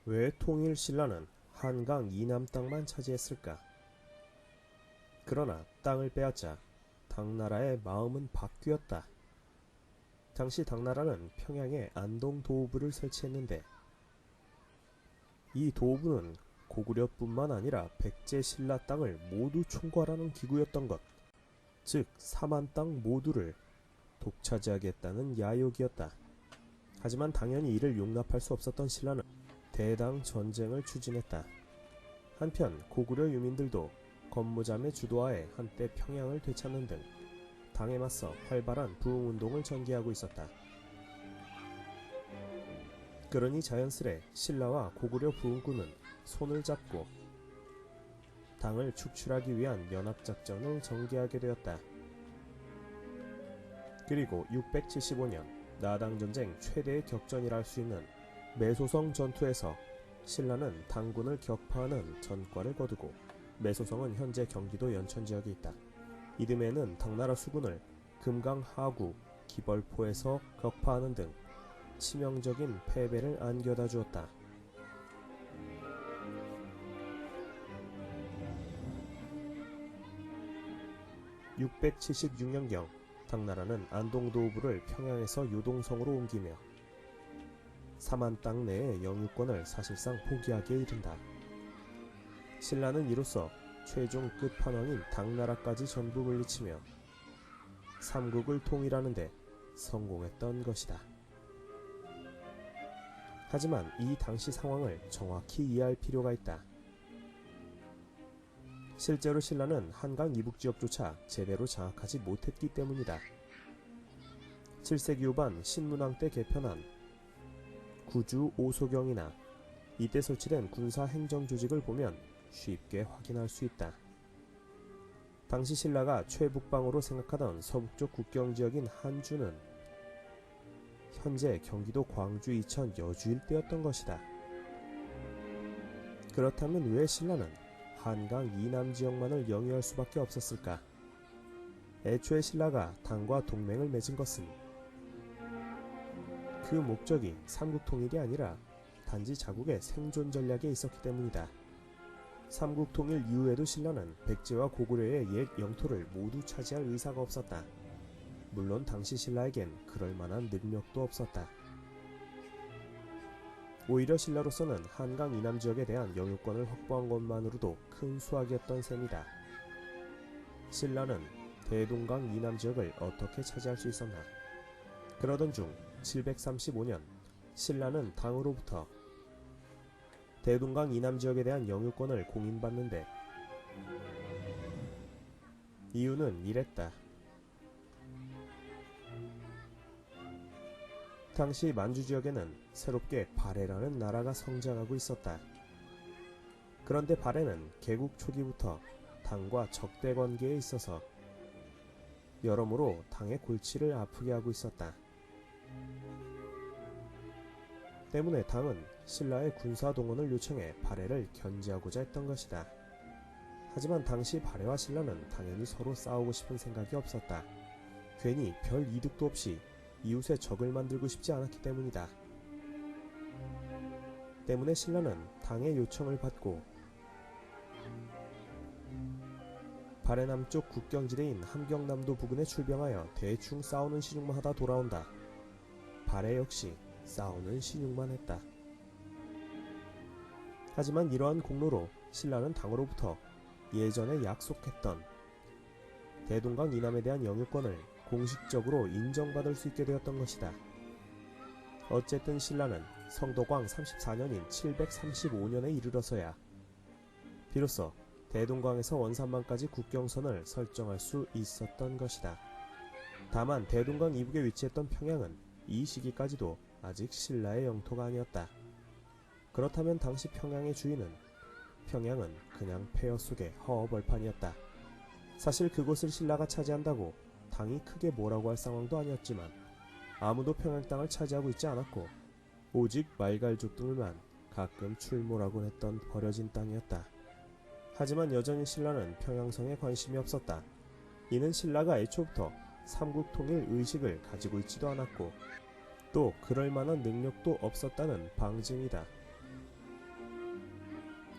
왜 통일 신라는 한강 이남 땅만 차지했을까? 그러나 땅을 빼앗자 당나라의 마음은 바뀌었다. 당시 당나라는 평양에 안동도읍을 설치했는데 이 도읍은 고구려뿐만 아니라 백제 신라 땅을 모두 총괄하는 기구였던 것, 즉 삼한 땅 모두를 독차지하겠다는 야욕이었다. 하지만 당연히 이를 용납할 수 없었던 신라는 대당 전쟁을 추진했다. 한편 고구려 유민들도 건무잠의 주도하에 한때 평양을 되찾는 등 당에 맞서 활발한 부흥운동을 전개하고 있었다. 그러니 자연스레 신라와 고구려 부흥군은 손을 잡고 당을 축출하기 위한 연합작전을 전개하게 되었다. 그리고 675년 나당전쟁 최대의 격전이라 할 수 있는 매소성 전투에서 신라는 당군을 격파하는 전과를 거두고, 매소성은 현재 경기도 연천 지역에 있다. 이듬해에는 당나라 수군을 금강 하구 기벌포에서 격파하는 등 치명적인 패배를 안겨다 주었다. (676년경) 당나라는 안동도읍을 평양에서 요동성으로 옮기며 삼한 땅 내의 영유권을 사실상 포기하기에 이른다. 신라는 이로써 최종 끝판왕인 당나라까지 전부 물리치며 삼국을 통일하는 데 성공했던 것이다. 하지만 이 당시 상황을 정확히 이해할 필요가 있다. 실제로 신라는 한강 이북 지역조차 제대로 장악하지 못했기 때문이다. 7세기 후반 신문왕 때 개편한 구주 오소경이나 이때 설치된 군사 행정 조직을 보면 쉽게 확인할 수 있다. 당시 신라가 최북방으로 생각하던 서북쪽 국경지역인 한주는 현재 경기도 광주 이천 여주 일대였던 것이다. 그렇다면 왜 신라는 한강 이남 지역만을 영위할 수밖에 없었을까? 애초에 신라가 당과 동맹을 맺은 것은 그 목적이 삼국통일이 아니라 단지 자국의 생존 전략에 있었기 때문이다. 삼국통일 이후에도 신라는 백제와 고구려의 옛 영토를 모두 차지할 의사가 없었다. 물론 당시 신라에겐 그럴 만한 능력도 없었다. 오히려 신라로서는 한강 이남 지역에 대한 영유권을 확보한 것만으로도 큰 수확이었던 셈이다. 신라는 대동강 이남 지역을 어떻게 차지할 수 있었나? 그러던 중 735년 신라는 당으로부터 대동강 이남 지역에 대한 영유권을 공인받는데 이유는 이랬다. 당시 만주 지역에는 새롭게 발해라는 나라가 성장하고 있었다. 그런데 발해는 개국 초기부터 당과 적대 관계에 있어서 여러모로 당의 골치를 아프게 하고 있었다. 때문에 당은 신라의 군사 동원을 요청해 발해를 견제하고자 했던 것이다. 하지만 당시 발해와 신라는 당연히 서로 싸우고 싶은 생각이 없었다. 괜히 별 이득도 없이 이웃의 적을 만들고 싶지 않았기 때문이다. 때문에 신라는 당의 요청을 받고 발해 남쪽 국경지대인 함경남도 부근에 출병하여 대충 싸우는 신용만 하다 돌아온다. 발해 역시 싸우는 신용만 했다. 하지만 이러한 공로로 신라는 당으로부터 예전에 약속했던 대동강 이남에 대한 영유권을 공식적으로 인정받을 수 있게 되었던 것이다. 어쨌든 신라는 성도광 34년인 735년에 이르러서야 비로소 대동강에서 원산만까지 국경선을 설정할 수 있었던 것이다. 다만 대동강 이북에 위치했던 평양은 이 시기까지도 아직 신라의 영토가 아니었다. 그렇다면 당시 평양의 주인은 평양은 그냥 폐허 속의 허허벌판이었다. 사실 그곳을 신라가 차지한다고 당이 크게 뭐라고 할 상황도 아니었지만 아무도 평양 땅을 차지하고 있지 않았고 오직 말갈족들만 가끔 출몰하곤 했던 버려진 땅이었다. 하지만 여전히 신라는 평양성에 관심이 없었다. 이는 신라가 애초부터 삼국통일 의식을 가지고 있지도 않았고 또 그럴 만한 능력도 없었다는 방증이다.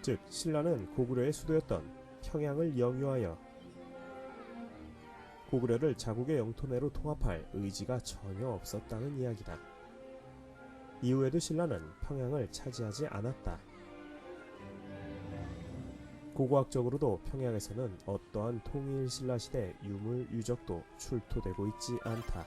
즉 신라는 고구려의 수도였던 평양을 영유하여 고구려를 자국의 영토 내로 통합할 의지가 전혀 없었다는 이야기다. 이후에도 신라는 평양을 차지하지 않았다. 고고학적으로도 평양에서는 어떠한 통일 신라 시대 유물 유적도 출토되고 있지 않다.